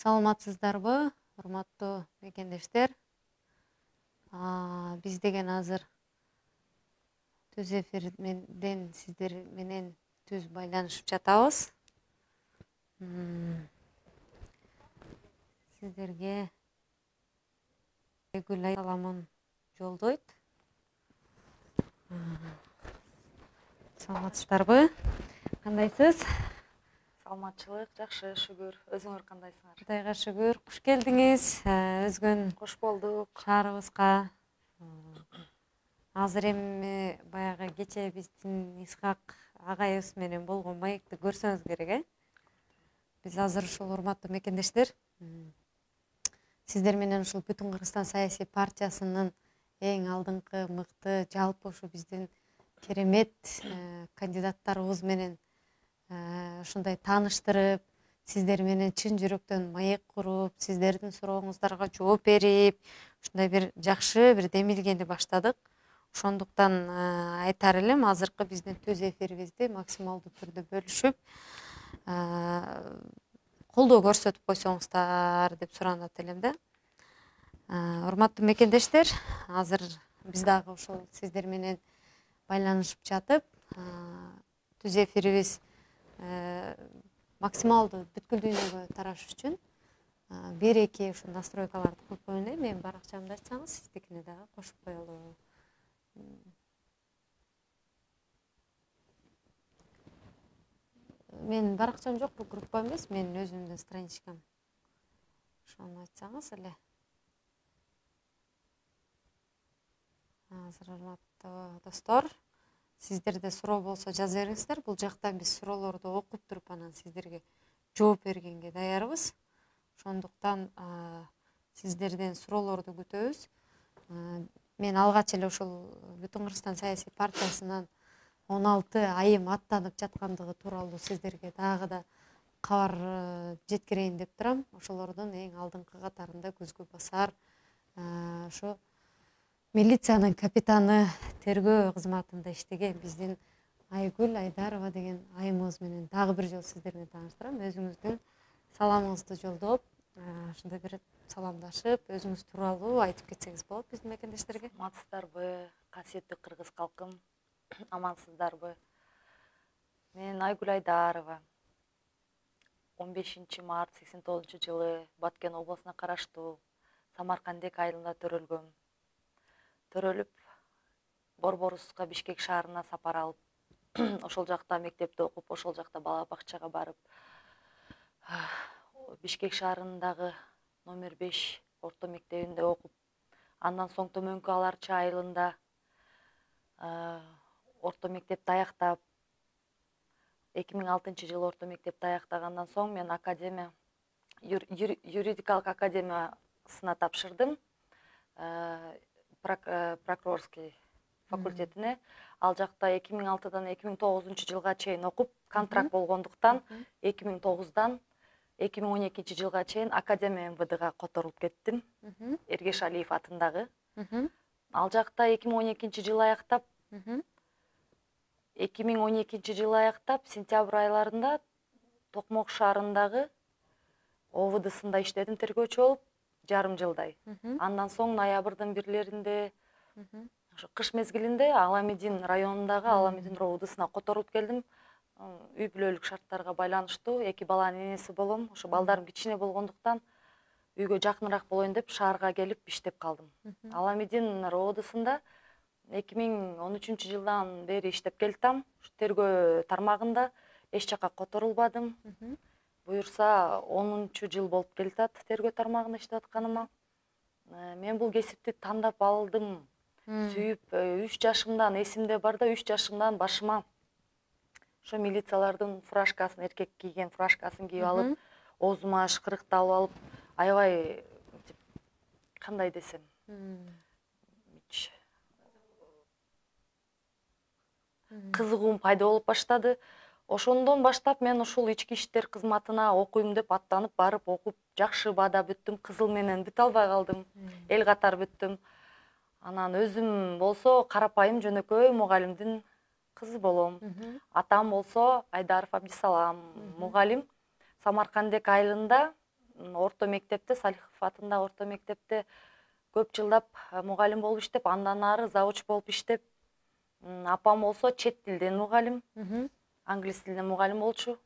Саламатсыздарбы, урматтуу мекендештер. Биз деген азыр түз эфирден сиздер менен түз байланышып жатабыз. Сиздерге Айгүл саламын жолдойт. Саламатсыздарбы? Кандайсыз? Саламатчылык, жакшы, шүгүр. Өзүңөр кандайсыңар? Кудайга шүгүр. Куш келдиңиз. Өзгөн Кош болдук. шаарыбызга. Азыр эми баягы кече биздин Исхак агайыбыз менен болгон маекти көрсөңүз керек, Биз азыр ушул урматтуу мекендештер, сиздер менен ушул Бүтүн Кыргызстан саясий партиясынын эң алдыңкы мыкты, жалпы ушу биздин керемет кандидаттарыбыз менен ушундай тааныштырып, сиздер менен чын жүрөктөн маек куруп, сиздердин сурооңуздарга жооп берип, ушундай бир жакшы бир демилгени баштадык. Ошондуктан айтар элем, азыркы биздин түз эфирибизди максималдуу түрдө бөлүшүп, колдоо көрсөтүп койсоңуздар деп суранат элем да. Урматтуу мекендештер, азыр биз дагы ошол сиздер менен байланышып жатып, түз эфирибиз максималдуу бүткүл дүйнөгө тараш үчүн бир-эки ушу настройкаларды кылып коеюн эле. Менин баракчамды ачсаңыз, сиздикини дагы кошуп коелу. Менин баракчам жок, бул группа эмес, менин өзүмдүн страничкам. Ошону айтсаңыз эле. Азыр урматтуу достор, сиздерде суроо болсо жаза бериңиздер. Бул жакта биз суроолорду окуп туруп, анан сиздерге жооп бергенге даярбыз. Ошондуктан сиздерден суроолорду күтөбүз. Мен алгач эле ушул Бүтүн Кыргызстан саясий партиясынан 16 айым аттанып жаткандыгы тууралуу сиздерге дагы да кабар жеткирейин деп турам. Ошолордун эң алдыңкы катарында көзгө басар ошо милициянын капитаны, тергөө кызматында иштеген биздин Айгүл Айдарова деген айымыбыз менен дагы бир жолу сиздер менен тааныштырам. Өзүңүздүн саламыңызды жолдоп, ошондой бир саламдашып, өзүңүз тууралуу айтып кетсеңиз болот биздин мекендештерге. Саламатсыздарбы, касиеттүү кыргыз калкым? Амансыздарбы? Мен Айгүл Айдарова. 15 март 89-жылы Баткен обласуна караштуу Самаркандек айылында төрөлгөм. Төрөлүп, Борборускка, Бишкек шаарына сапар алып, ошол жакта мектепте окуп, ошол жакта бала бакчага барып, Бишкек шаарындагы номер 5 орто мектебинде окуп, андан соң Төмөнкү Аларчы айылында орто мектепти аяктап, 2006-жылы орто мектепти аяктагандан соң мен академия, юридикалык академиясына тапшырдым, прокурорский факультетине. Ал жакта 2006-дан 2009-жылга чейин окуп, контракт болгондуктан 2009-дан 2012-жылга чейин Академия МВДга которулуп кеттим. Эргеш Алиев атындагы. Ал жакта 2012-жылы аяктап, 2012-жылы аяктап, сентябрь айларында Токмок шаарындагы ОВДсында иштедим тергөөчү болуп, жарым жылдай. Андан соң ноябрдын бирлеринде, кыш мезгилинде Аламедин районундагы Аламедин ОВДсына которулуп келдим. Үй бүлөлүк шарттарга байланыштуу, 2 баланын энеси болом. Ошо балдарым кичине болгондуктан үйгө жакыныраак болоюн деп шаарга келип иштеп калдым. Аламедин ОВДсында 2013-жылдан бери иштеп келатам. Тергөө тармагында эч жака которулбадым. Буюрса 10-жыл болуп келатат тергөө тармагында иштеп атканыма. Мен бул кесипти тандап алдым. Сүйүп 3 жашымдан, эсимде бар да, 3 жашымдан башыма ошо милициялардын фуражкасын, эркек кийген фуражкасын кийип алып, оозума шкырыкты алып алып, аябай кандай десем, кызыгуум пайда болуп баштады. Ошондон баштап мен ушул ички иштер кызматына окуйм деп аттанып барып окуп, жакшы баада бүттүм, кызыл менен бүтө албай калдым, эл катары бүттүм. Анан өзүм болсо карапайым жөнөкөй мугалимдин кызы болом. Атам болсо Айдаров Абдисалам, мугалим. Самаркандек айылында орто мектепте, Салихов атындагы орто мектепте көп жылдап мугалим болуп иштеп, андан ары завуч болуп иштеп, апам болсо чет тилден мугалим, англис тилинен мугалим болчу.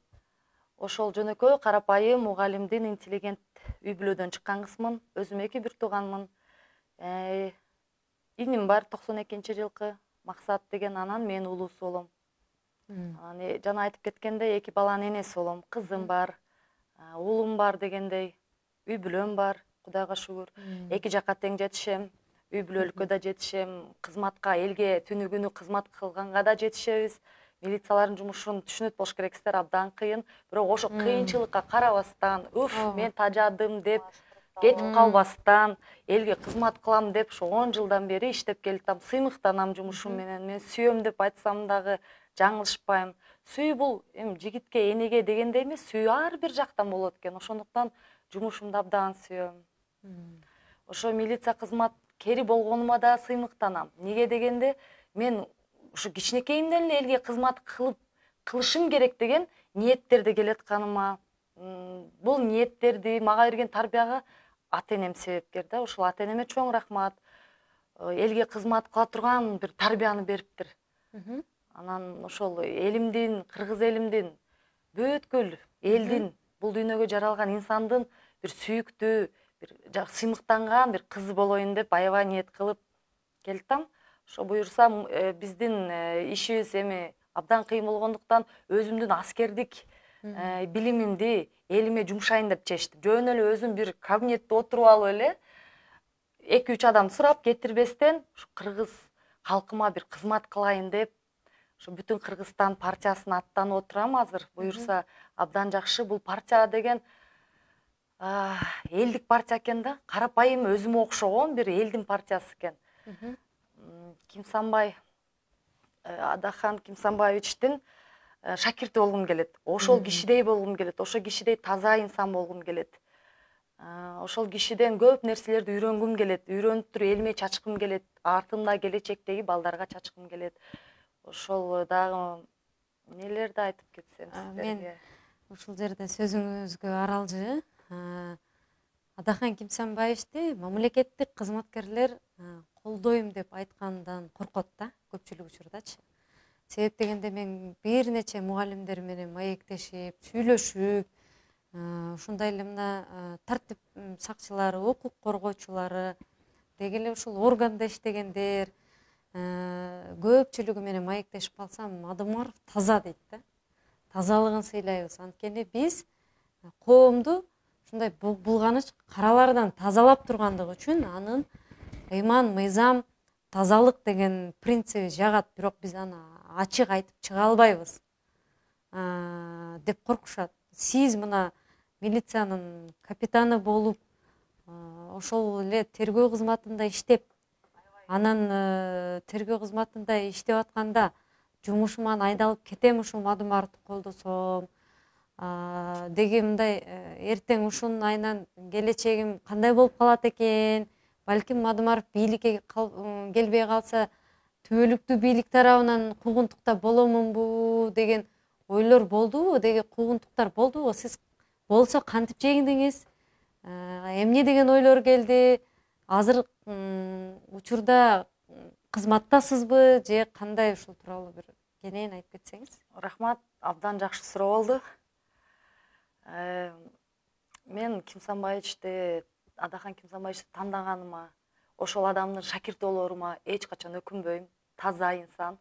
Ошол жөнөкөй карапайым мугалимдин интеллигент үй бүлөдөн чыккан кызмын. Өзүм 2 бир тууганмын. Иним бар 92-жылкы Максат деген, анан мен улуусу болом. Жана айтып кеткендей 2 баланын энеси болом. Кызым бар, уулум бар дегендей, үй бүлөм бар, Кудайга шүгүр. 2 жакка тең жетишем, үй бүлөлүккө да жетишем, кызматка, элге түнү күнү кызмат кылганга да жетишебиз. Милициялардын жумушун түшүнөт болуш керексиздер, абдан кыйын. Бирок ошо кыйынчылыкка карабастан, мен тажадым деп кетип калбастан, элге кызмат кылам деп ошо 10 жылдан бери иштеп келатам. Сыймыктанам жумушум менен. Мен сүйөм деп айтсам дагы жаңылышпайм. Сүй бул эми жигитке, энеге дегендей эмес, сүй ар бир жактан болот экен. Ошондуктан жумушумду абдан сүйөм. Ошо милиция кызматкери болгонума да сыймыктанам. Неге дегенде, мен ушу кичинекейимден эле элге кызмат кылышым керек деген ниеттерде келатканыма, бул ниеттерди мага берген тарбияга ата-энем себепкер да. Ошол ата-энеме чоң рахмат. Элге кызмат кыла турган бир тарбияны бериптир. Анан ошол элимдин, кыргыз элимдин, бүткүл элдин, бул дүйнөгө жаралган инсандын бир сүйүктүү, бир сыймыктанган бир кызы болоюн деп аябай ниет кылып келатам. Ошо буюрса биздин ишибиз эми абдан кыйын болгондуктан өзүмдүн аскердик билимимди элиме жумшайын деп чечтим. Жөн эле өзүм бир кабинетте отуруп алып эле 2-3 адам сурап кетирбестен ушу кыргыз калкыма бир кызмат кылайын деп ушу бүтүн Кыргызстан партиясына аттанып отурам азыр. Буюрса абдан жакшы. Бул партия деген элдик партия экен да. Карапайым өзүмө окшогон бир элдин партиясы экен. Кимсанбай, Адахан Кимсанбаевичтин шакирти болгум келет. Ошол кишидей болгум келет. Ошол кишидей таза инсан болгум келет. Ошол кишиден көп нерселерди үйрөнгүм келет. Үйрөнүп туруп элиме чачкым келет. Артымда келечектеги балдарга чачкым келет. Ошол дагы нелерди айтып кетсем сиздерге. Мен ушул жерде сөзүңүзгө аралжы. Адахан Кимсанбаевичти мамлекеттик кызматкерлер колдойм деп айткандан коркот да, көпчүлүк учурдачы. Себеп дегенде мен бир нече мугалимдер менен маектешип, сүйлөшүп, ушундай эле мына тартип сакчылары, укук коргоочулары, деги эле ушул органда иштегендер көпчүлүгү менен маектешип калсам, Адымаров таза дейт да. Тазалыгын сыйлайбыз. Анткени биз коомду ушундай булганыч каралардан тазалап тургандыгы үчүн анын ыйман, мыйзам, тазалык деген принциби жагат, бирок биз аны ачык айтып чыга албайбыз деп коркушат. Сиз мына милициянын капитаны болуп, ошол эле тергөө кызматында иштеп, анан тергөө кызматында иштеп атканда жумушуман айдалып кетем, ушул Мадымаровду колдосом, деги мындай эртең ушунун айынан келечегим кандай болуп калат экен, балким Мадымаров бийликке келбей калса түбөлүктүү бийлик тарабынан куугунтуктап боломунбу деген ойлор болдубу, деги куугунтуктар болдубу? Сиз болсо кантип жеңдиңиз? Эмне деген ойлор келди? Азыр учурда кызматтасызбы же кандай, ушул тууралуу бир кенен айтып кетсеңиз? Рахмат, абдан жакшы суроо болду. Мен Адахан Кимсанбаевичти тандаганыма, ошол адамдын шакирти болорума эч качан өкүнбөйм. Таза инсан.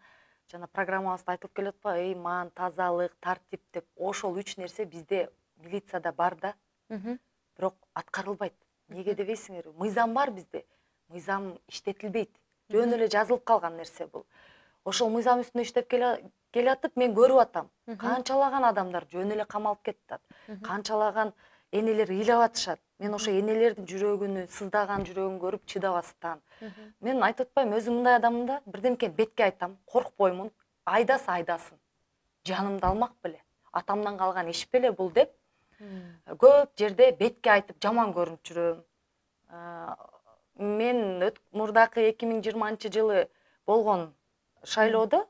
Жана программабызда айтылып келет ба, ыйман, тазалык, тартип деп. Ошол 3 нерсе бизде милицияда бар да. Бирок аткарылбайт. Неге дебейсиңерби? Мыйзам бар бизде. Мыйзам иштетилбейт. Жөн эле жазылып калган нерсе бул. Ошол мыйзам үстүндө иштеп келатып мен көрүп атам. Канчалаган адамдар жөн эле камалып кетет. Канчалаган энелер ыйлап атышат. Мен ошо энелердин жүрөгүнү, сыздаган жүрөгүн көрүп чыдабастан. Мен айтып атпайм, өзүм мындай адаммын да, бирдемкени бетке айтам, коркпоймун. Айдасын. Жанымды алмак беле. Атамдан калган иш беле бул деп. Көп жерде бетке айтып жаман көрүнүп жүрөм. Мен мурдакы 2020-жылы болгон шайлоодо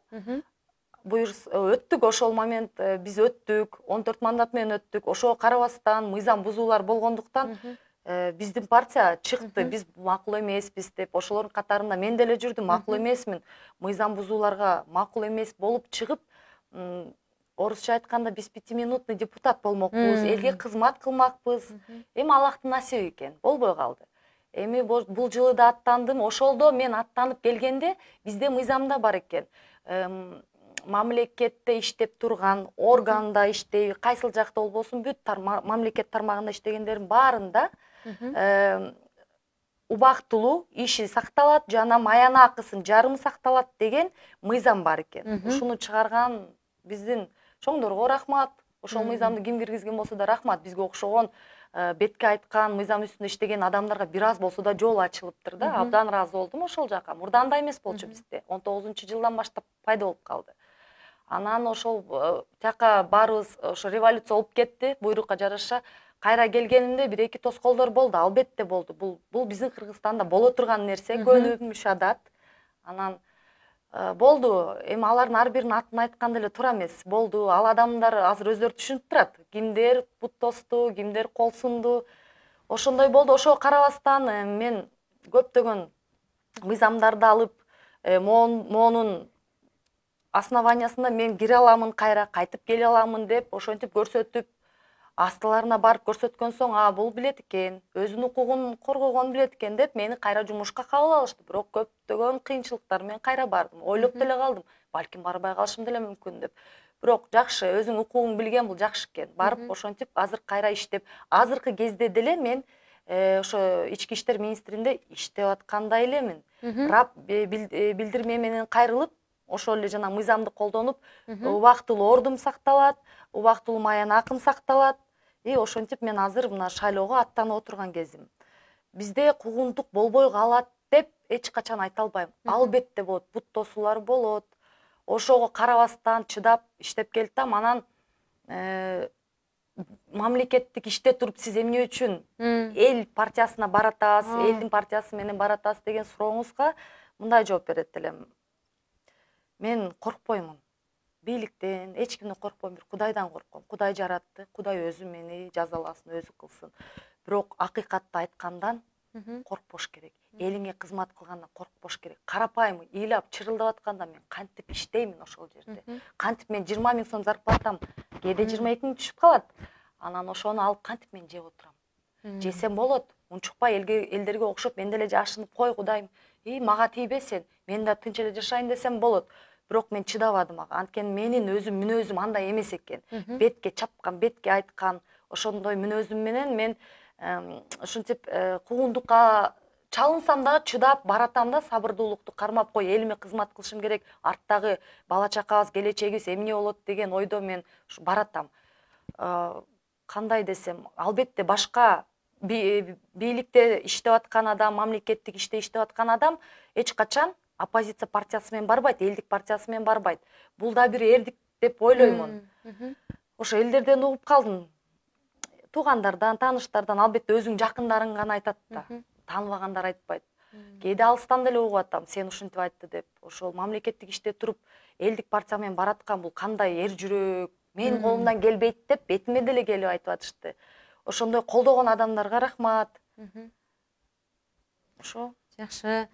өттүк, ошол момент биз өттүк, 14 мандат менен өттүк. Ошого карабастан мыйзам бузуулар болгондуктан биздин партия чыкты. Биз макул эмеспиз деп, ошолордун катарында мен деле жүрдүм, макул эмесмин. Мыйзам бузууларга макул эмес болуп чыгып, орусча айтканда биз 5-минутный депутат болмокпуз, элге кызмат кылмакпыз. Эми Аллахтын насиби экен, болбой калды. Эми бул жылы да аттандым. Ошолдо мен аттанып келгенде бизде мыйзамда бар экен. Мамлекетте иштеп турган, органда иштейби, кайсыл жакта болбосун, бүт мамлекет тармагында иштегендердин баарында убактылуу иши сакталат жана маяна акысынын жарымы сакталат деген мыйзам бар экен. Ушуну чыгарган биздин чоңдорго рахмат. Ошол мыйзамды ким киргизген болсо да рахмат. Бизге окшогон бетке айткан, мыйзам үстүндө иштеген адамдарга бир аз болсо да жол ачылыптыр да. Абдан ыраазы болдум ошол жака. Мурда андай эмес болчу бизде. 19-жылдан баштап пайда болуп калды. Анан ошол жака баарыбыз ошо революция болуп кетти. Буйрукка жараша кайра келгенимде 1-2 тоскоолдор болду. Албетте болду. Бул биздин Кыргызстанда боло турган нерсе, көнүмүш адат. Анан болду. Эми алардын ар биринин атын айтканда эле туура эмес. Болду. Ал адамдар азыр өздөрү түшүнүп турат. Кимдер бут тосту, кимдер кол сунду. Ошондой болду. Ошого карабастан мен көптөгөн мыйзамдарды алып, моунун основаниясында мен кире аламын, кайра кайтып келе аламын деп ошентип көрсөтүп, астыларына барып көрсөткөн соң, бул билет экен, өзүнүн укугун коргогон билет экен деп мени кайра жумушка кабыл алышты. Бирок көптөгөн кыйынчылыктар менен кайра бардым. Ойлоп деле калдым, балким барбай калышым деле мүмкүн деп. Бирок жакшы, өзүң укугуң билген, бул жакшы экен. Барып ошентип азыр кайра иштеп, азыркы кезде деле мен ошо ички иштер министринде иштеп аткандай элемин. Рап билдирме менен кайрылып, ошол эле жана мыйзамды колдонуп, убактылуу ордум сакталат, убактылуу маяна акым сакталат. Ошентип мен азыр мына шайлоого аттанып отурган кезим. Бизде куугунтук болбой калат деп эч качан айта албайм. Албетте болот, бут тосуулар болот. Ошого карабастан чыдап иштеп келатам. Анан мамлекеттик иште туруп сиз эмне үчүн эл партиясына баратасыз, элдин партиясы менен баратасыз деген сурооңузга мындай жооп берет элем. Мен коркпоймун. Бийликтен, эч кимден коркпойм, бир Кудайдан корком. Кудай жаратты, Кудай өзү мени жазаласын, өзү кылсын. Бирок акыйкатты айткандан коркпош керек. Элиңе кызмат кылгандан коркпош керек. Карапайым ыйлап, чырылдап атканда мен кантип иштеймин ошол жерде. Кантип мен 20 000 сом зарплатам, кээде 22 000 түшүп калат. Анан ошону алып кантип мен жеп отурам. Жесем болот. Унчукпай элдерге окшоп мен деле жашынып, кой Кудайым, мага тийбесин, мен да тынч эле жашайын десем болот. Бирок мен чыдабадым ага. Анткени менин мүнөзүм андай эмес экен. Бетке чапкан, бетке айткан ошондой мүнөзүм менен мен ушинтип куугунтукка чалынсам дагы чыдап баратам да, сабырдуулукту кармап, кой элиме кызмат кылышым керек, арттагы бала чакабыз, келечегибиз эмне болот деген ойдо мен баратам. Кандай десем, албетте башка бийликте иштеп аткан адам, мамлекеттик иште иштеп аткан адам эч качан оппозиция партиясы менен барбайт, элдик партиясы менен барбайт. Бул да бир эрдик деп ойлоймун. Ошо элдерден угуп калдым. Туугандардан, тааныштардан, албетте өзүң жакындарың гана айтат да. Тааныбагандар айтпайт. Кээде алыстан деле угуп атам, сен ушинтип айтты деп. Ошол мамлекеттик иште туруп, элдик партия менен бараткан бул кандай эр жүрөк, менин колумдан келбейт деп бетиме деле келип айтып атышты. Ошондой колдогон адамдарга рахмат. Ошо. Жакшы.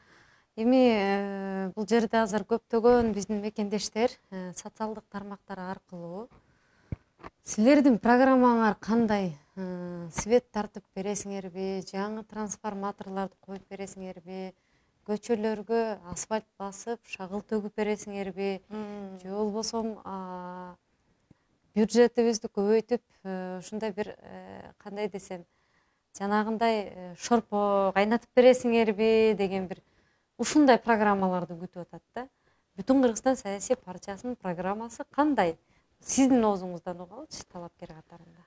Эми бул жерде азыр көптөгөн биздин мекендештер социалдык тармактар аркылуу силердин программаңар кандай? Свет тартып бересиңерби, жаңы трансформаторлорду коюп бересиңерби, көчөлөргө асфальт басып, шагыл төгүп бересиңерби, же болбосо бюджетибизди көбөйтүп, ушундай бир кандай десем, жанагындай шорпо кайнатып бересиңерби деген бир ушундай программаларды күтүп атат да. Бүтүн Кыргызстан саясий партиясынын программасы кандай? Сиздин оозуңуздан угалычы талапкер катарында.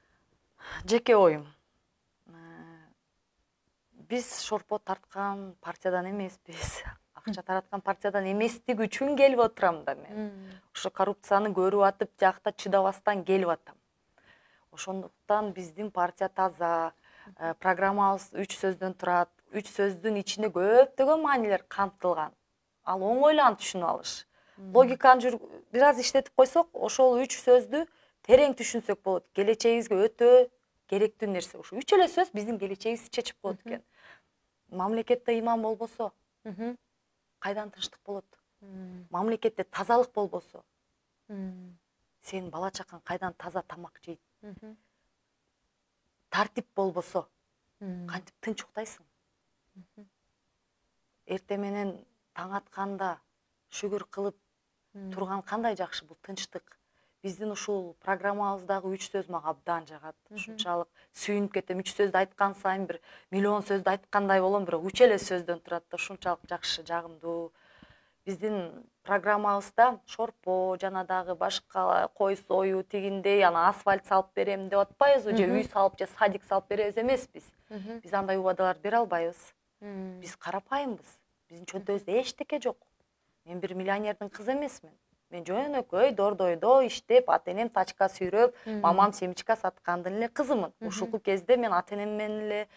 Жеке оюм. Биз шорпо тарткан партиядан эмеспиз. Акча тараткан партиядан эместик үчүн келип отурам да мен. Ошо коррупцияны көрүп атып, жакта чыдабастан келип атам. Ошондуктан биздин партия таза, программабыз 3 сөздөн турат. 3 сөздүн ичинде көптөгөн маанилер камтылган. Ал оңойлуу аны түшүнүп алыш. Логиканы бир аз иштетип койсок, ошол 3 сөздү терең түшүнсөк болот. Келечегибизге өтө керектүү нерсе. Ушу 3 эле сөз биздин келечегибизди чечип коет экен. Мамлекетте ыйман болбосо, кайдан тынчтык болот? Мамлекетте тазалык болбосо, сенин бала чакаң кайдан таза тамак жейт? Тартип болбосо, кантип тынч уктайсың? Эртең менен таң атканда шүгүр кылып турган кандай жакшы, бул тынчтык. Биздин ушул программабыздагы 3 сөз мага абдан жагат. Ушунчалык сүйүнүп кетем. 3 сөздү айткан сайын бир миллион сөздү айткандай болом, бирок 3 эле сөздөн турат да, ушунчалык жакшы, жагымдуу. Биздин программабызда шорпо жана дагы башка кой сою тигиндей, ана асфальт салып берем деп атпайбызбы, же үй салып, же садик салып беребиз эмеспиз. Биз андай убадалар бере албайбыз. Биз карапайымбыз. Биздин чөнтөгүбүздө эчтеке жок. Мен бир миллионердин кызы эмесмин. Мен жөнөкөй дордойдо иштеп, ата-энем тачка сүйрөп, мамам семечка саткандын эле кызымын. Ушул кезде мен ата-энем менен эле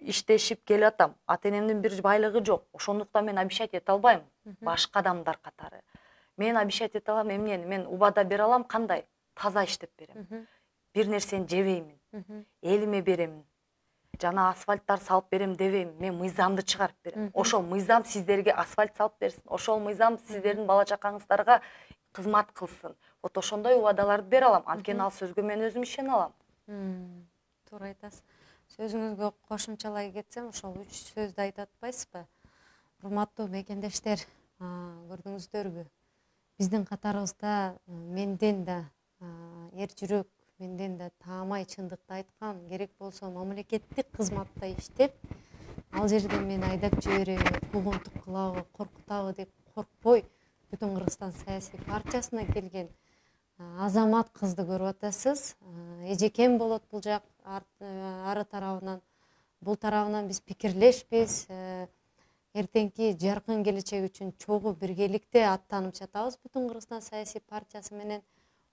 иштешип келатам. Ата-энемдин бир байлыгы жок. Ошондуктан мен обещать эте албайм башка адамдар катары. Мен обещать эте алам эмнени? Мен убада бере алам, кандай? Таза иштеп берем. Бир нерсени жебеймин. Элиме беремин. Жана асфальттар салып берем дебейм, мен мыйзамды чыгарып берем. Ошол мыйзам сиздерге асфальт салып берсин. Ошол мыйзам сиздердин бала чакаңыздарга кызмат кылсын. Вот ошондой убадаларды бере алам. Анткени ал сөзгө мен өзүм ишене алам. Туура айтасыз. Сөзүңүзгө кошумчалай кетсем, ошол 3 сөздү айтып атпайсызбы? Урматтуу мекендештер, көрдүңүздөрбү? Биздин катарыбызда менден да эр жүрөк, менден да таамай чындыкты айткан, керек болсо мамлекеттик кызматта иштеп, ал жерден мени айдап жибереби, куугунтук кылабы, коркутабы деп коркпой, Бүтүн Кыргызстан саясий партиясына келген азамат кызды көрүп атасыз. Эжекем болот бул жак ары тарабынан. Бул тарабынан биз пикирлешпиз. Эртеңки жаркын келечек үчүн чогуу биргеликте аттанып жатабыз Бүтүн Кыргызстан саясий партиясы менен.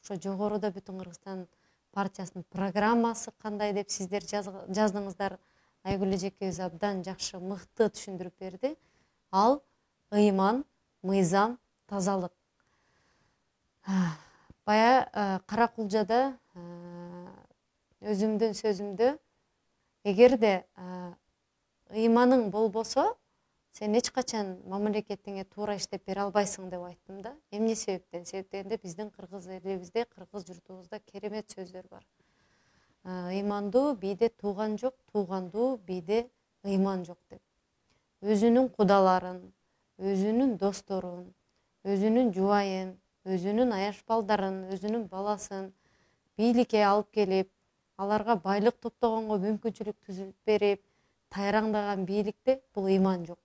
Ошо жогоруда Бүтүн Кыргызстан партиясынын программасы кандай деп сиздер жаздыңыздар. Айгүл эжекебиз абдан жакшы, мыкты түшүндүрүп берди. Ал ыйман, мыйзам, тазалык. Бая Каракулжада өзүмдүн сөзүмдө, эгерде ыйманың болбосо, сен эч качан мамлекетиңе туура иштеп бере албайсың деп айттым да. Эмне себептен? Себептен биздин кыргыз элибизде, кыргыз журтубузда керемет сөздөр бар. Ыймандуу бийде тууган жок, туугандуу бийде ыйман жок деп. Өзүнүн кудаларын, өзүнүн досторун, өзүнүн жубайын, өзүнүн аяш балдарын, өзүнүн баласын бийликке алып келип, аларга байлык топтогонго мүмкүнчүлүк түзүп берип, тайраңдаган бийликте бул ыйман жок.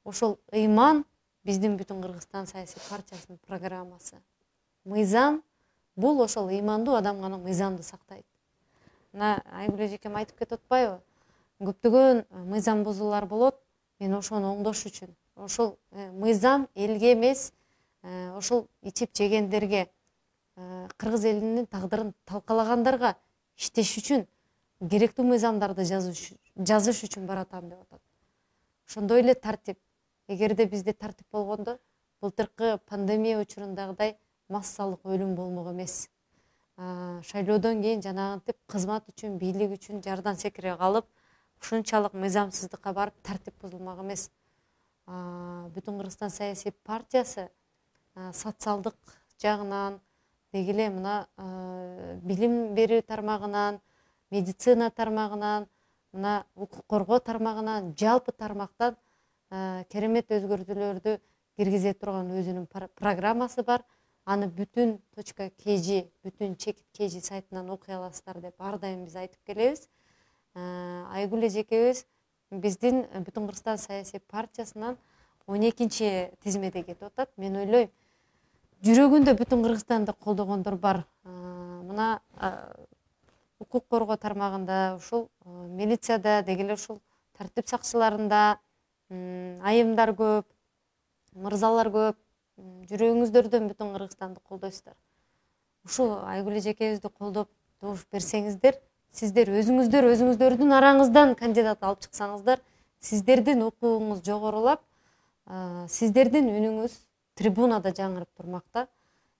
Ошол ыйман биздин Бүтүн Кыргызстан саясий партиясынын программасы. Мыйзам бул ошол ыймандуу адам гана мыйзамды сактайт. Мына Айгүл эжекем айтып кетип атпайбы? Көптөгөн мыйзам бузуулар болот. Мен ошону оңдош үчүн, ошол мыйзам элге эмес, ошол ичип жегендерге, кыргыз элинин тагдырын талкалагандарга иштеш үчүн керектүү мыйзамдарды жазыш үчүн баратам деп атат. Ошондой эле тартип. Эгерде бизде тартип болгондо, былтыркы пандемия учурундагыдай массалык өлүм болмок эмес. Шайлоодон кийин жанагынтип кызмат үчүн, бийлик үчүн жардан секире калып, ушунчалык мыйзамсыздыкка барып тартип бузулмак эмес. Бүтүн Кыргызстан саясий партиясы социалдык жагынан, деги эле мына билим берүү тармагынан, медицина тармагынан, мына укук коргоо тармагынан, жалпы тармактан керемет өзгөртүүлөрдү киргизе турган өзүнүн программасы бар. Аны бүтүн .kg, бүтүн чекит kg сайтынан окуй аласыздар деп ар дайым биз айтып келебиз. Айгүл эжекебиз биздин Бүтүн Кыргызстан саясий партиясынан 12-чи тизмеде кетип атат. Мен ойлойм, жүрөгүндө Бүтүн Кыргызстанды колдогондор бар. Мына укук коргоо тармагында, ушул милицияда, деги эле ушул тартип сакчыларында айымдар көп, мырзалар көп. Жүрөгүңүздөрдөн Бүтүн Кыргызстанды колдойсуздар. Ушул Айгүл эжекебизди колдоп добуш берсеңиздер, сиздер өзүңүздөрдүн араңыздан кандидат алып чыксаңыздар, сиздердин укугуңуз жогорулап, сиздердин үнүңүз трибунада жаңырып турмак да.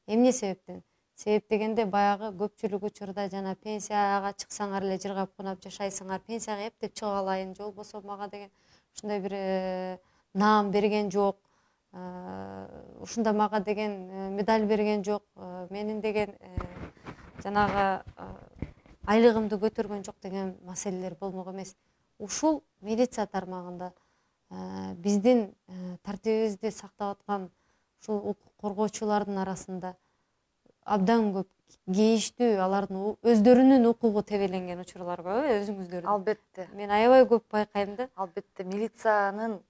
Эмне себептен? Себеп дегенде баягы көпчүлүк учурда жана пенсияга чыксаңар эле жыргап кунап жашайсыңар, пенсияга эптеп чыга алайын, же болбосо мага деген ушундай бир наам берген жок, ушунда мага деген медаль берген жок, менин деген жанагы айлыгымды көтөргөн жок деген маселелер болмок эмес. Ушул милиция тармагында биздин тартибибизди сактап аткан ушул укук коргоочулардын арасында абдан көп кейиштүү, алардын өздөрүнүн укугу тебеленген учурлар көбү, өзүңүздөрдүн. Албетте. Мен аябай көп байкайм да. Албетте, милициянын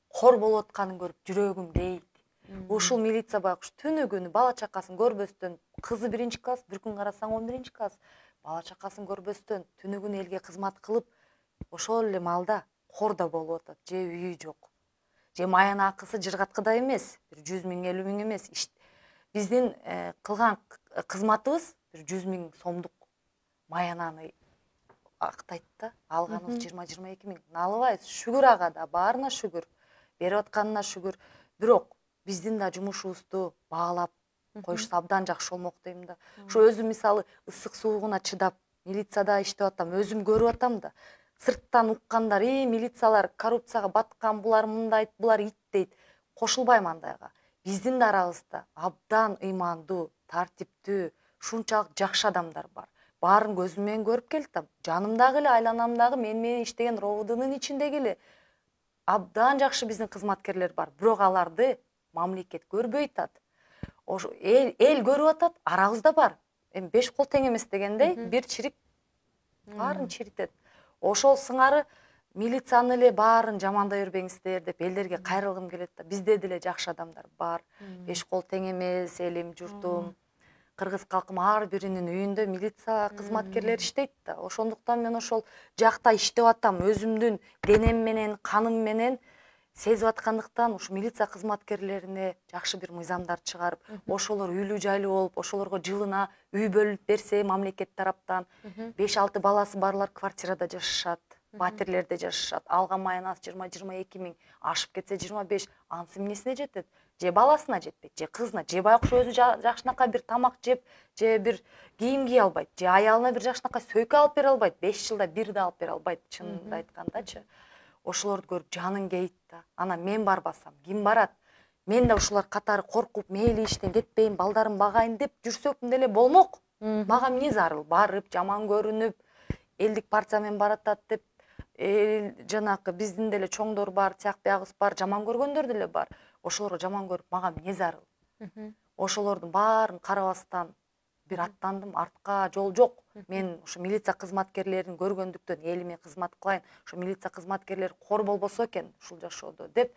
кор болуп атканын көрүп жүрөгүм дейт. Ушул милиция байкуш түнү күнү бала чакасын көрбөстөн, кызы 1-класс, бір күн карасаң 11-класс, бала чакасын көрбөстөн түнү күнү элге кызмат кылып, ошол эле маалда кордо болуп атат, же үйү жок, же маяна акысы жыргаткыдай эмес, 100 000, 50 000 эмес. Биздин кылган кызматыбыз 100 000 сомдук маянаны актайт да, алганыбыз 20-22 000. Налыбайбыз, шүгүр ага да, баарына шүгүр, берип атканына шүгүр. Бирок биздин да жумушубузду баалап коюшса абдан жакшы болмок дейм да. Ошо өзүм мисалы ысык суугуна чыдап милицияда иштеп атам, өзүм көрүп атам да. Сырттан уккандар, милициялар коррупцияга баткан, булар мындайт, булар ит дейт. Кошулбайм андайга. Биздин да арабызда абдан ыймандуу, тартиптүү, шунчалык жакшы адамдар бар. Баарын көзүм менен көрүп келатам. Жанымдагы эле, айланамдагы, менен иштеген ровдунун ичиндеги эле абдан жакшы биздин кызматкерлер бар. Бирок аларды мамлекет көрбөй атат. Ошо эл көрүп атат, арабызда бар. Эми 5 кол тең эмес дегендей, бир чирик баарын чиритет. Ошол сыңары милицияны эле баарын жамандай бербеңиздер деп элдерге кайрылгым келет да. Бизде деле жакшы адамдар бар. 5 кол тең эмес, элим, журтум, кыргыз калкым ар биринин үйүндө милиция кызматкерлери иштейт да. Ошондуктан мен ошол жакта иштеп атам, өзүмдүн денем менен, каным менен сезип аткандыктан ушу милиция кызматкерлерине жакшы бир мыйзамдар чыгарып, ошолор үйлүү жайлуу болуп, ошолорго жылына үй бөлүнүп берсе мамлекет тараптан 5-6 баласы барлар квартирада жашашат, батирлерде жашашат. Алган маянасы 20-22 000, ашып кетсе 25, анысы эмнесине жетет? Же баласына жетпейт, же кызына, же байкуш өзү жакшынакай бир тамак жеп, же бир кийим кие албайт, же аялына бир жакшынакай сөйкө алып бере албайт, 5 жылда бир да алып бере албайт, чынын айткандачы. Ошолорду көрүп жаның кейит да. Ана мен барбасам, ким барат? Мен да ушулар катары коркуп, мейли иштен кетпейин, балдарым багайын деп жүрсөкм деле болмок. Мага эмне зарыл? Барып, жаман көрүнүп, элдик партия менен баратат деп, жанакы биздин деле чоңдор бар, тияк биягыбыз бар, жаман көргөндөр деле бар. Ошолорго жаман көрүп, мага эмне зарыл? Ошолордун баарын карабастан бир аттандым, артка жол жок. Мен ушу милиция кызматкерлерин көргөндүктөн элиме кызмат кылайын, ушу милиция кызматкерлери кор болбосо экен ушул жашоодо деп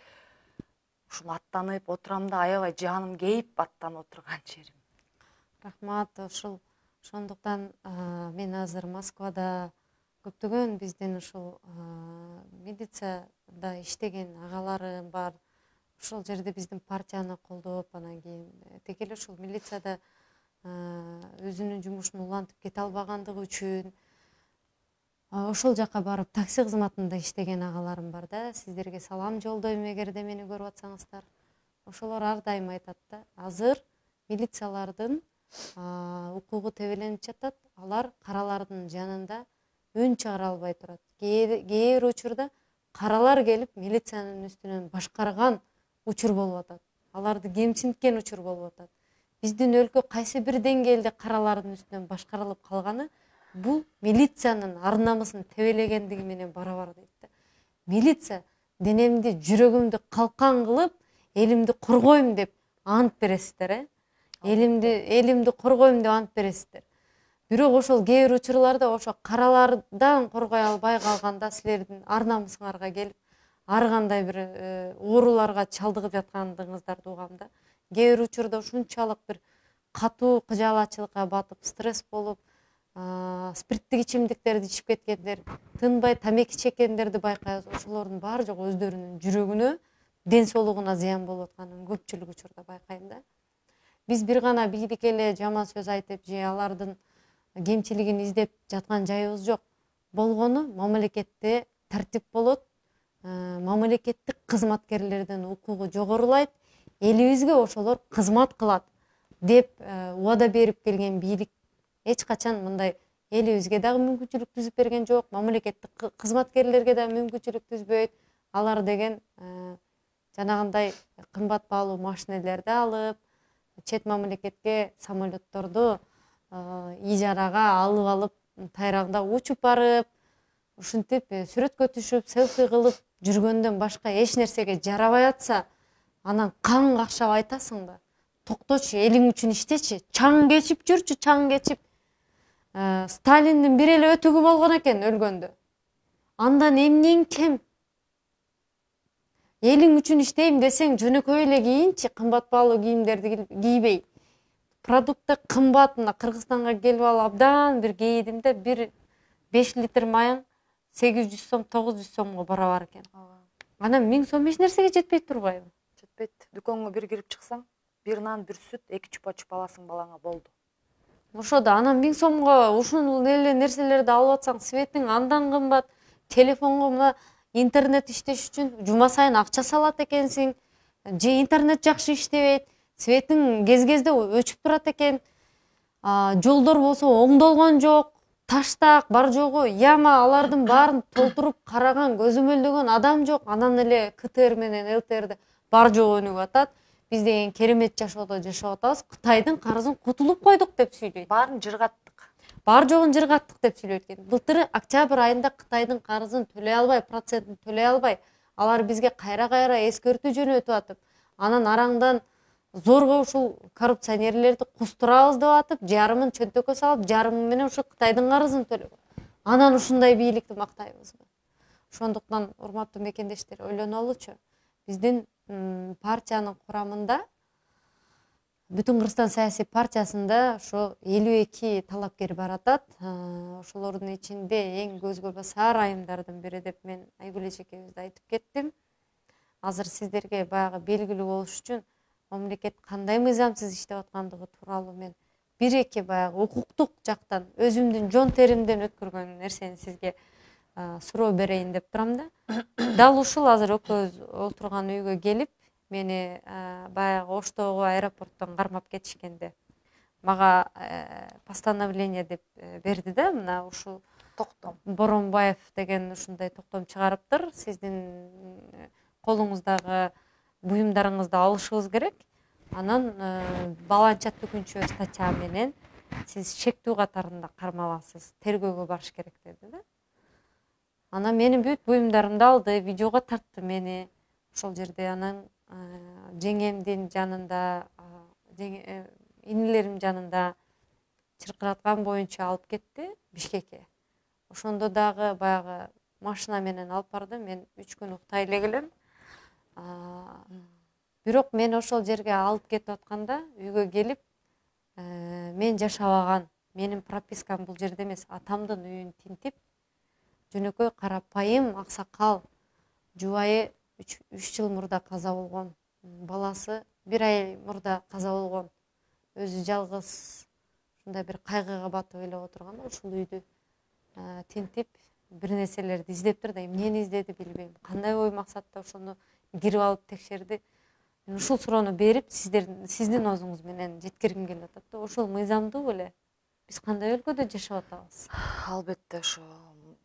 ушул аттанып отурам да, аябай жаным кейип аттанып отурган жерим. Рахмат. Ошондуктан мен азыр Москвада көптөгөн биздин ушул милицияда иштеген агаларым бар. Ошол жерде биздин партияны колдоп, анан кийин тек эле ушул милицияда өзүнүн жумушун улантып кете албагандыгы үчүн ошол жака барып такси кызматында иштеген агаларым бар да. Сиздерге салам жолдойм эгерде мени көрүп атсаңыздар. Ошолор ар дайым айтат да, азыр милициялардын укугу тебеленип жатат, алар каралардын жанында үн чыгара албай турат. Кээ бир учурда каралар келип милициянын үстүнөн башкарган учур болуп атат. Аларды кемсинткен учур болуп атат. Биздин өлкө кайсы бир деңгээлде каралардын үстүнөн башкарылып калганы бул милициянын ар намысын тебелегендиги менен барабар дейт да. Милиция денемди, жүрөгүмдү калкан кылып, элимди коргойм деп ант бересиздер, элимди коргойм деп ант бересиздер. Бирок ошол кээ бир учурларда ошо каралардан коргой албай калганда силердин ар намысыңарга келип, ар кандай бир ооруларга чалдыгып жаткандыгыңыздарды угам да. Кээ бир учурда ушунчалык бир катуу кыжаалатчылыкка батып, стресс болуп, спирттик ичимдиктерди ичип кеткендер, тынбай тамеки чеккендерди байкайбыз. Ошолордун баары жок өздөрүнүн жүрөгүнө, ден соолугуна зыян болуп атканын көпчүлүк учурда байкайм да. Биз бир гана бийликке эле жаман сөз айтып, же алардын кемчилигин издеп жаткан жайыбыз жок. Болгону мамлекетте тартип болот, мамлекеттик кызматкерлердин укугу жогорулайт, элибизге ошолор кызмат кылат деп убада берип келген бийлик эч качан мындай элибизге дагы мүмкүнчүлүк түзүп берген жок, мамлекеттик кызматкерлерге дагы мүмкүнчүлүк түзбөйт. Алар деген жанагындай кымбат баалуу машинелерди алып, чет мамлекетке самолетторду ижарага алып тайрагында учуп барып, ушинтип сүрөткө түшүп, селфи кылып жүргөндөн башка эч нерсеге жарабай атса, анан каң какшап айтасың да. Токточу, элиң үчүн иштечи. Чаң кечип жүрчү, чаң кечип. Сталиндин бир эле өтүгү болгон экен өлгөндө. Андан эмнең кем? Элиң үчүн иштейм десең, жөнөкөй эле кийинчи, кымбат баалуу кийимдерди кийбей. Продукты кымбат, мына Кыргызстанга келип алып абдан бир кийдим да, бир 5 литр майың 800 сом, 900 сомго барабар экен. Анан 1000 сом эч нерсеге жетпей турбайбы? Жетпейт. Дүкөнгө бир кирип чыксаң, бир нан, бир сүт, 2 чупа-чуп аласың балаңа болду. Ошо да анан 1000 сомго ушул эле нерселерди алып атсаң, светиң андан кымбат. Телефонго мына интернет иштеш үчүн жума сайын акча салат экенсиң. Же интернет жакшы иштебейт, светиң кез-кезде өчүп турат экен. Жолдор болсо оңдолгон жок, таштак бар жогу яма, алардын баарын толтуруп караган, көзөмөлдөгөн адам жок. Анан эле КТР менен ЛТРди бар жогу өнүгүп атат. Биз деген керемет жашоодо жашап атабыз. Кытайдын карызын кутулуп койдук деп сүйлөйт. Баарын жыргаттык. Бар жогун жыргаттык деп сүйлөйт экен. Былтыры октябрь айында Кытайдын карызын төлөй албай, процентин төлөй албай, алар бизге кайра-кайра эскертүү жөнөтүп атып, анан араңдан зорго ушул коррупционерлерди кустурабыз деп атып, жарымын чөнтөккө салып, жарымы менен ушул Кытайдын карызын төлөгөн. Анан ушундай бийликти мактайбызбы? Ошондуктан, урматтуу мекендештер, ойлонолучу. Биздин партиянын курамында, Бүтүн Кыргызстан саясий партиясында ошо 52 талапкер бар атат. Ошолордун ичинде эң көзгө басар айымдардын бири деп мен Айгүл эжекебизди айтып кеттим. Азыр сиздерге баягы белгилүү болуш үчүн мамлекет кандай мыйзамсыз иштеп аткандыгы тууралуу мен бир-эки баягы укуктук жактан өзүмдүн жон теримден өткөргөн нерсени сизге суроо берейин деп турам да. Дал ушул азыр экөөбүз отурган үйгө келип, мени баягы Оштогу аэропорттон кармап кетишкенде мага постановление деп берди да, мына ушул токтом. Боронбаев деген ушундай токтом чыгарыптыр. Сиздин колуңуздагы буюмдарыңызды алышыбыз керек. Анан баланча түкүнчө статья менен сиз шектүү катарында кармаласыз, тергөөгө барыш керек деди да. Анан менин бүт буюмдарымды алды, видеого тартты мени. Ошол жерде анан жеңемдин жанында, инилерим жанында чыркыраткан боюнча алып кетти Бишкекке. Ошондо дагы баягы машина менен алып барды. Мен 3 күн уктай эле келем. Бирок мен ошол жерге алып кетип атканда үйгө келип, мен жашабаган, менин пропискам бул жерде эмес, атамдын үйүн тинтип, жөнөкөй карапайым аксакал, жубайы 3 жыл мурда каза болгон, баласы 1 ай мурда каза болгон, өзү жалгыз ушундай бир кайгыга батып эле отурган ушул үйдү тинтип, бир нерселерди издептир да, эмнени издеди билбейм. Кандай ой максатта ошону кирип алып текшерди. Мен ушул суроону берип, сиздин оозуңуз менен жеткиргим келип атат да. Ошол мыйзамдуу беле? Биз кандай өлкөдө жашап атабыз? Албетте, ошо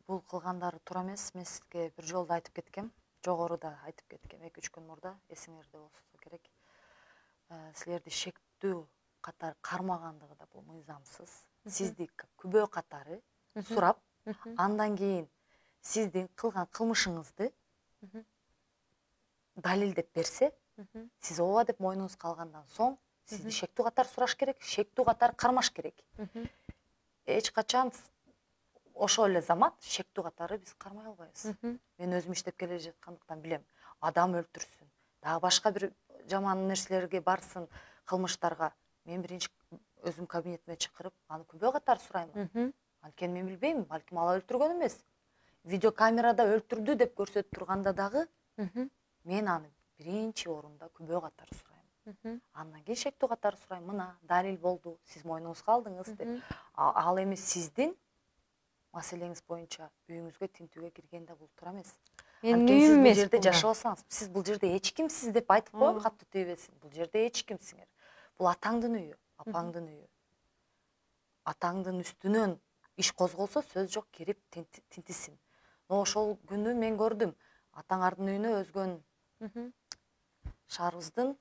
бул кылгандары туура эмес. Мен сизге бир жолу айтып кеткем. Жогоруда айтып кеткем, 2-3 күн мурда, эсиңерде болсо керек. Силерди шектүү катары кармагандыгы да бул мыйзамсыз. Сизди күбө катары сурап, андан кийин сиздин кылган кылмышыңызды далилдеп берсе, сиз ооба деп мойнуңузга алгандан соң сизди шектүү катары сураш керек, шектүү катары кармаш керек. Эч качан ошол эле замат шектүү катары биз кармай албайбыз. Мен өзүм иштеп келе жаткандыктан билем. Адам өлтүрсүн, дагы башка бир жаман нерселерге барсын, кылмыштарга. Мен биринчи өзүм кабинетиме чакырып, аны күбө катары сурайм. Анткени мен билбейм, балким ала өлтүргөн эмес. Видеокамерада өлтүрдү деп көрсөтүп турганда дагы мен аны биринчи орунда күбө катары сурайм. Андан кийин шектүү катары сурайм. Мына далил болду, сиз мойнуңузга алдыңыз деп. Ал эми сиздин маселеңиз боюнча үйүңүзгө тинтүүгө киргенде бул туура эмес. Менин Анткени үйүм сиз бул эмес жерде бул. жашап атсаңыз, сиз бул жерде эч кимсиз деп айтып коем, катты тийбесин. Бул жерде эч кимсиңер. Бул атаңдын үйү, апаңдын үйү. Атаңдын үстүнөн иш козголсо сөз жок, кирип тинтисин. Но ошол күнү мен көрдүм. Атаңардын үйүнө өзгөн шаарыбыздын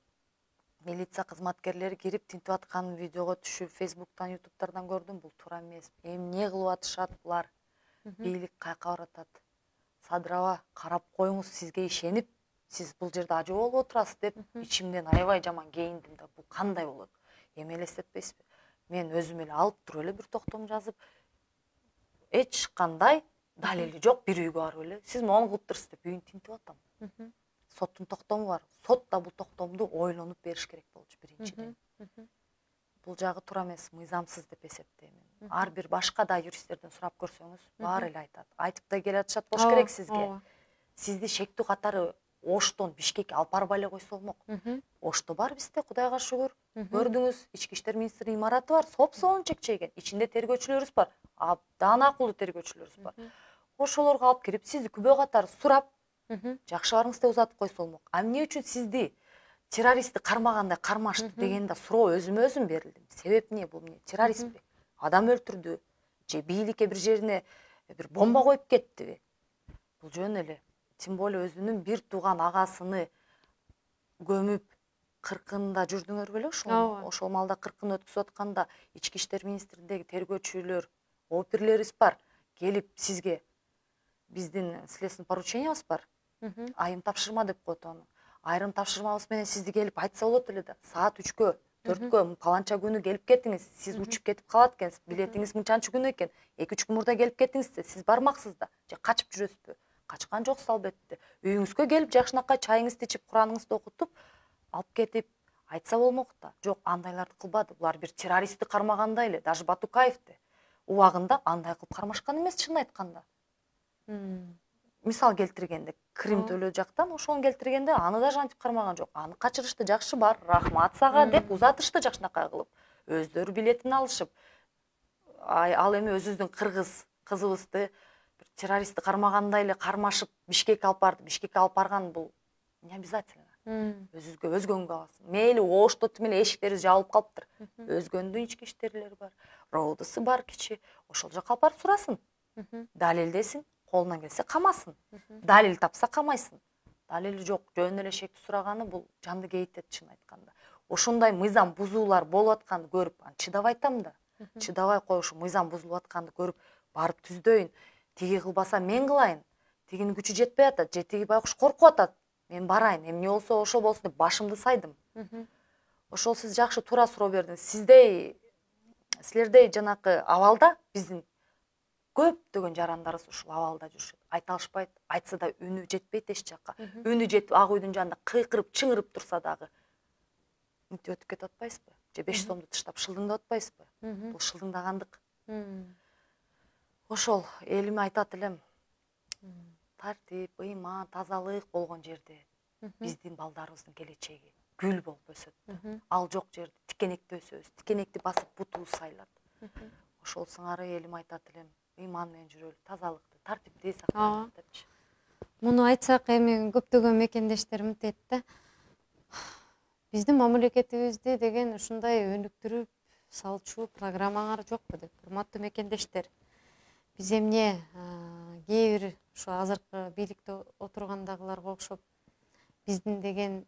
милиция кызматкерлери кирип тинтип аткан видеого түшүп, Facebook'тан, YouTube'тардан көрдүм. Бул туура эмес. Эмне кылып атышат булар? Бийлик каяка баратат? Садыраба, карап коюңуз, сизге ишенип, сиз бул жерде ажоо болуп отурасыз деп ичимден аябай жаман кейиндим да. Бул кандай болот? Эми элестетпейсизби? Мен өзүм эле алып туруп эле бир токтом жазып, эч кандай далили жок бир үйгө барып эле, сиз могуну кылып турсуз деп үйүн тинтип атам. Соттун токтому бар. Сот да бул токтомду ойлонуп бериш керек болчу биринчиден. Бул жагы туура эмес, мыйзамсыз деп эсептейм. Ар бир башка да юристтерден сурап көрсөңүз, баары эле айтат. Айтып да келатышат болуш керек сизге. Сизди шектүү катары Оштон Бишкекке алып барбай эле койсо болмок. Ошто бар бизде, Кудайга шүгүр. Көрдүңүз, Ички иштер министринин имараты бар, соп-сонун чекчейген. Ичинде тергөөчүлөрүбүз бар. Абдан акылдуу тергөөчүлөрүбүз бар. Ошолорго алып кирип, сизди күбө катары сурап, жакшы барыңыз деп узатып койсо болмок. А эмне үчүн сизди террористти кармагандай кармашты дегенде суроо өзүмө өзүм берилдим. Себеп эмне? Бул эмне? Террористпи? Адам өлтүрдү же бийликке бир жерине бир бомба коюп кеттиби? Бул жөн эле. Тем более өзүнүн бир тууган агасыны көмүп кыркында жүрдүңөр беле ошол маалда кыркын өткүзүп атканда Ички иштер министриндеги тергөөчүлөр, оперлерибиз бар, келип сизге биздин следственный поручениябыз бар. Айым тапшырма деп коет аны. Айрым тапшырмабыз менен сизди келип айтса болот эле да. Саат 3кө, 4кө, паланча күнү келип кеттиңиз. Сиз учуп кетип калат экенсиз. Билетиңиз мынчанчы күнү экен. 2-3 күн мурда келип кеттиңизде, сиз бармаксыз да. Же качып жүрөсүзбү? Качкан жоксуз албетте. Үйүңүзгө келип жакшынакай чайыңызды ичип, Кураныңызды окутуп, алып кетип айтса болмок да. Жок, андайларды кылбады. Булар бир террористти кармагандай эле, даже Батукаевди убагында андай кылып кармашкан эмес, чынын айтканда. Мисал келтиргенде, Крим төлөө жактан ошону келтиргенде, аны даже антип кармаган жок. Аны качырышты, жакшы бар, рахмат сага деп узатышты жакшынакай кылып. Өздөрү билетин алышып. Ал эми өзүбүздүн кыргыз кызыбызды террористти кармагандай эле кармашып Бишкекке алып барды. Бишкекке алып барган бул не обязательно. Өзүбүзгө өзгөнгө аласың. Мейли Оштон эле эшиктерибиз жабылып калыптыр. Өзгөндүн ички иштерлери бар. Роудысы бар кичи. Ошол жака алып барып сурасын. Далилдесин, колунан келсе камасын. Далил тапса камайсын. Далили жок, жөн эле шектүү сураганы бул жанды кейитет, чын айтканда. Ошондой мыйзам бузуулар болуп атканды көрүп, чыдабай айтам да. Чыдабай коюшу, мыйзам бузулуп атканды көрүп, барып түздөйүн. Тиги кылбаса мен кылайын. Тигинин күчү жетпей атат, же тиги байкуш коркуп атат. Мен барайын, эмне болсо ошо болсун деп башымды сайдым. Ошол сиз жакшы туура суроо бердиңиз. Силердей жанакы абалда биздин көптөгөн жарандарыбыз ушул абалда жүрүшөт. Айта алышпайт, айтса да үнү жетпейт эч жакка. Үнү жетип ак үйдүн жанында кыйкырып, чыңырып турса дагы мынтип өтүп кетип атпайсызбы? Же 5 сомду таштап шылдыңдап атпайсызбы? Бул шылдыңдагандык. Ошол элиме айтат элем. Тартип, ыйман, тазалык болгон жерде биздин балдарыбыздын келечеги гүл болуп өсөт. Ал жок жерде тикенекте өсөбүз. Тикенекти басып бутубуз сайлат. Ошол сыңары элим айтат элем. Ыйман менен жүрөлү, тазалыкты, тартипти сактайлы депчи. Муну айтсак эми көптөгөн мекендештер мынтет да. Биздин мамлекетибизди деген ушундай өнүктүрүп салчу программаңар жокпу деп. Урматтуу мекендештер. Биз эмне кээ бир ушу азыркы бийликте отургандагыларга окшоп биздин деген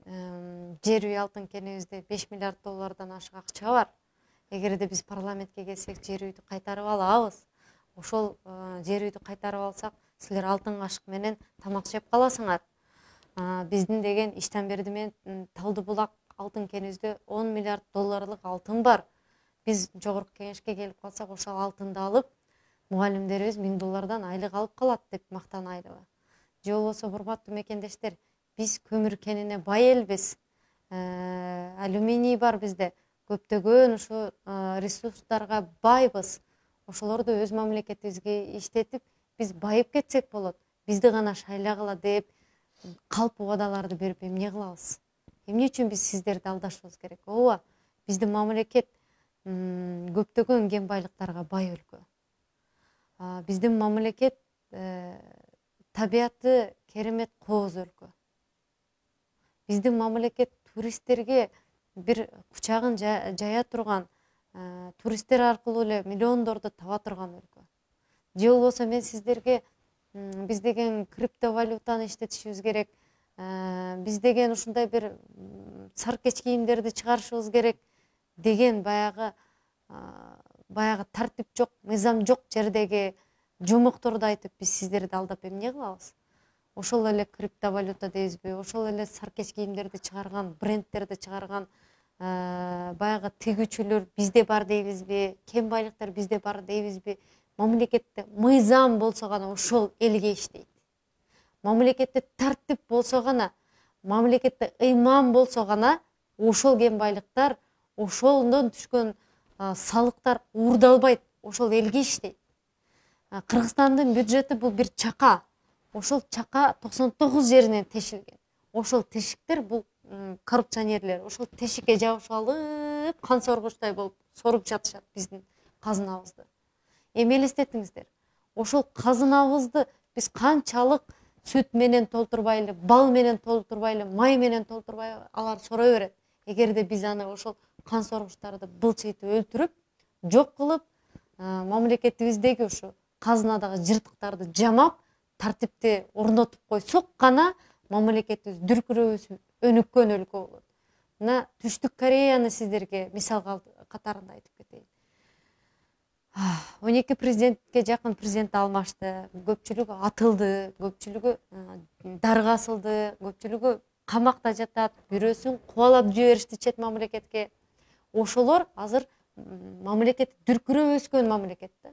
жер үй алтын кенебизде 5 миллиард доллардан ашык акча бар. Эгерде биз парламентке келсек жер үйдү кайтарып алабыз. Ошол жер үйдү кайтарып алсак, силер алтын кашык менен тамак жеп каласыңар. Биздин деген иштен берди менен Талды булак алтын кенибизде 10 миллиард долларлык алтын бар. Биз жогорку кеңешке келип калсак, ошол алтынды алып, мугалимдерибиз 1000 доллардан айлык алып калат деп мактанайлыбы. Же болбосо урматтуу мекендештер, биз көмүр кенине бай элбиз. Алюминий бар бизде. Көптөгөн ушу ресурстарга байбыз. Ошолорду өз мамлекетибизге иштетип, биз байып кетсек болот. Бизди гана шайлагыла деп калп убадаларды берип эмне кылабыз? Эмне үчүн биз сиздерди алдашыбыз керек? Ооба, биздин мамлекет көптөгөн кен байлыктарга бай өлкө. Биздин мамлекет табияты керемет кооз өлкө. Биздин мамлекет туристтерге бир кучагын жая турган, туристтер аркылуу эле миллиондорду таба турган өлкө. Же болбосо мен сиздерге биз деген криптовалютаны иштетишибиз керек, биз деген ушундай бир саркеч кийимдерди чыгарышыбыз керек деген баягы тартип жок, мыйзам жок жердеги жомокторду айтып биз сиздерди алдап эмне кылабыз? Ошол эле криптовалюта дейбизби, ошол эле саркеч кийимдерди чыгарган, брендтерди чыгарган баягы тигүүчүлөр бизде бар дейбизби, кем байлыктар бизде бар дейбизби? Мамлекетте мыйзам болсо гана ошол элге иштейт. Мамлекетте тартип болсо гана, мамлекетте ыйман болсо гана ошол кем байлыктар, ошондон түшкөн салыктар уурдалбайт, ошол элге иштейт. Кыргызстандын бюджети бул бир чака. Ошол чака 99 жеринен тешилген. Ошол тешиктер бул коррупционерлер. Ошол тешикке жабышып алып, кан соргучтай болуп соруп жатышат биздин казынабызды. Эми элестетиңиздер. Ошол казынабызды биз канчалык сүт менен толтурбайлы, бал менен толтурбайлы, май менен толтурбайлы алар сорой берет. Эгерде биз аны ошол кан соргучтарды былчыйтып өлтүрүп, жок кылып, мамлекетибиздеги ушу казынадагы жыртыктарды жамап, тартипти орнотуп койсок гана мамлекетибиз дүркүрөбүз өнүккөн өлкө болот. Мына Түштүк Кореяны сиздерге мисал катарында айтып кетейин. 12 президентке жакын президент алмашты, көпчүлүгү атылды, көпчүлүгү дарга асылды, көпчүлүгү камакта жатат, бирөөсүн кубалап жиберишти чет мамлекетке. Ошолор азыр мамлекет дүркүрөп өскөн мамлекет да.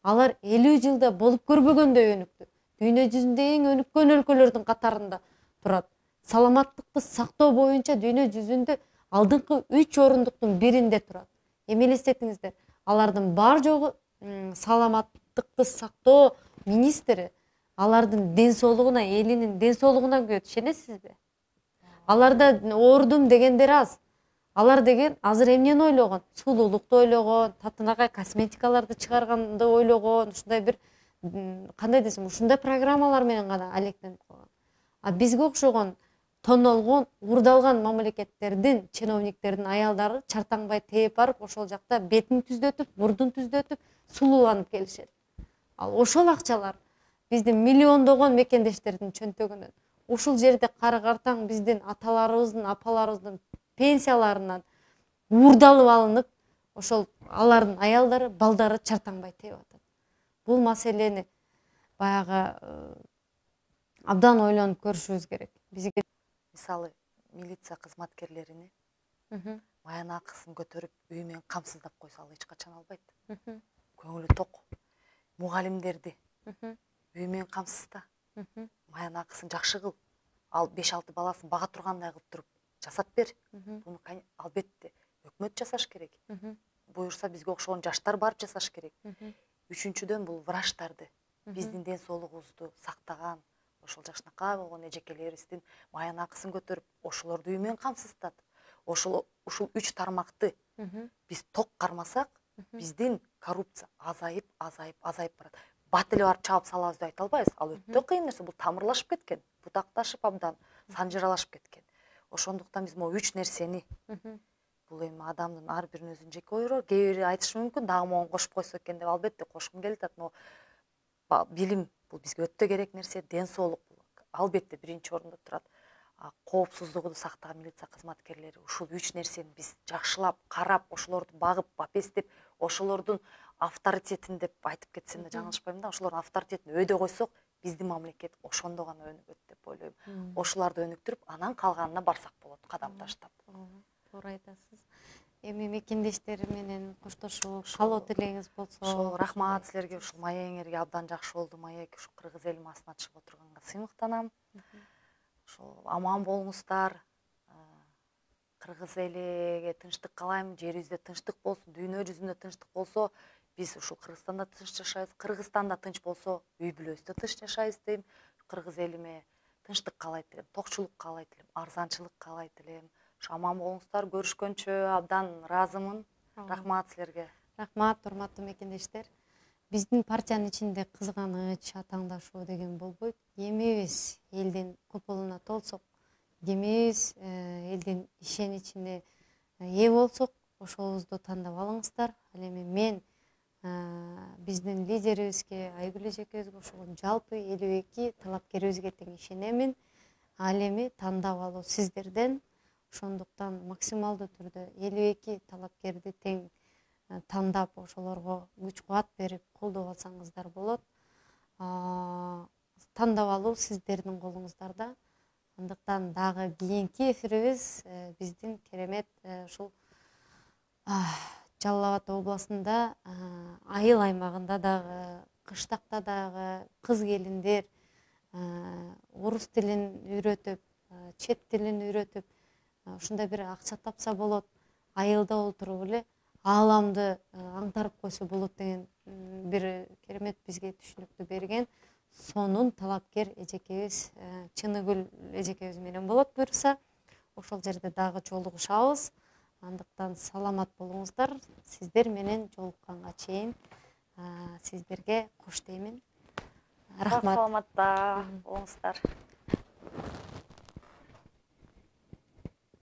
Алар 50 жылда болуп көрбөгөндөй өнүктү. Дүйнө жүзүндө эң өнүккөн өлкөлөрдүн катарында турат. Саламаттыкты сактоо боюнча дүйнө жүзүндө алдыңкы 3 орундуктун биринде турат. Эми элестетиңиздер, алардын бар жогу саламаттыкты сактоо министри алардын ден соолугуна, элинин ден соолугуна күйөт, ишенесизби? Аларда оорудум дегендер аз. Алар деген азыр эмнени ойлогон? Сулуулукту ойлогон, татынакай косметикаларды чыгарганды ойлогон, ушундай бир кандай десем, ушундай программалар менен гана алектенип калган. А бизге окшогон тонолгон, уурдалган мамлекеттердин, чиновниктердин аялдары чартаңбай тээп барып, ошол жакта бетин түздөтүп, мурдун түздөтүп, сулууланып келишет. Ал ошол акчалар биздин миллиондогон мекендештердин чөнтөгүнөн, ушул жерде кары картаң биздин аталарыбыздын, апаларыбыздын пенсияларынан уурдалып алынып, ошол алардын аялдары, балдары чартаңбай тээп атат. Бул маселени баягы абдан ойлонуп көрүшүбүз керек. Бизге мисалы милиция кызматкерлерини маян акысын көтөрүп үй менен камсыздап койсо ал эч качан албайт. Көңүлү ток. Мугалимдерди үй менен камсызда. Маян акысын жакшы кыл. Ал 5-6 баласын бага тургандай кылып туруп жасап бер. Буну албетте өкмөт жасаш керек. Буюрса бизге окшогон жаштар барып жасаш керек. Үчүнчүдөн бул врачтарды, биздин ден соолугубузду сактаган, ошол жакшынакай болгон эжекелерибиздин маян акысын көтөрүп, ошолорду үй менен камсыздап, ушул 3 тармакты биз ток кармасак, биздин коррупция азайып барат. Бат эле барып чабып салабыз деп айта албайбыз. Ал өтө кыйын нерсе, бул тамырлашып кеткен, бутакташып абдан санжыралашып кеткен. Ошондуктан биз могу 3 нерсени, бул эми адамдын ар биринин өзүнүн жеке ойу, кээ бири айтышы мүмкүн, дагы могу кошуп койсо экен деп, албетте кошкум келип атат, но билим бул бизге өтө керек нерсе, ден соолук албетте биринчи орунда турат. Коопсуздугу сактаган милиция кызматкерлери ушул 3 нерсени биз жакшылап, карап, ошолорду багып, бапестеп, ошолордун авторитетин деп айтып кетсем да жаңылышпайм да, ошолордун авторитетин өйдө койсок, биздин мамлекет ошондо гана өнүгөт деп ойлойм. Ошоларды өнүктүрүп, анан калганына барсак болот, кадам таштап. Туура айтасыз. Эми мекендештер менен коштошуп, каалоо тилегиңиз болсо. Ошол рахмат силерге, ушул маегиңерге абдан жакшы болду. Маек ушу кыргыз элинин астына чыгып отурганга сыймыктанам. Ошол аман болуңуздар. Кыргыз элиге тынчтык каалайм, жерибизде тынчтык болсун, дүйнө жүзүндө тынчтык болсо, биз ушул Кыргызстанда тынч жашайбыз. Кыргызстанда тынч болсо, үй бүлөбүздө тынч жашайбыз дейм. Кыргыз элиме тынчтык каалайт элем, токчулук каалайт элем, арзанчылык каалайт элем. Аман болуңуздар, көрүшкөнчө абдан ыраазымын. Рахмат силерге. Рахмат, урматтуу мекендештер. биздин партиянын ичинде кызганыч атаңдашуу деген болбойт. Эмебиз элдин купулуна толсок, эмебиз элдин ишеничине ээ болсок, ошолубузду тандап алыңыздар. Ал эми мен биздин лидерибизге, Айгүл эжекебизге кошулган жалпы 52 талапкерибизге тең ишенемин. Ал эми тандап алуу сиздерден. Ошондуктан максималдуу түрдө 52 талапкерди тең тандап, ошолорго күч кубат берип колдоп алсаңыздар болот. Тандап алуу сиздердин колуңуздарда. Андыктан дагы кийинки эфирибиз биздин керемет ушул Жалал Абад областында айыл аймагында дагы, кыштакта дагы кыз келиндер орус тилин үйрөтүп, чет тилин үйрөтүп, ушундай бир акча тапса болот, айылда отуруп эле ааламды аңтарып койсо болот деген бир керемет бизге түшүнүктү берген. Сонун талапкер эжекебиз Чыныгүл эжекебиз менен болот буюрса. Ошол жерде дагы жолугушабыз. Андыктан саламат болуңуздар. Сиздер менен жолукканга чейин сиздерге кош деймин. Рахмат. Саламатта болуңуздар.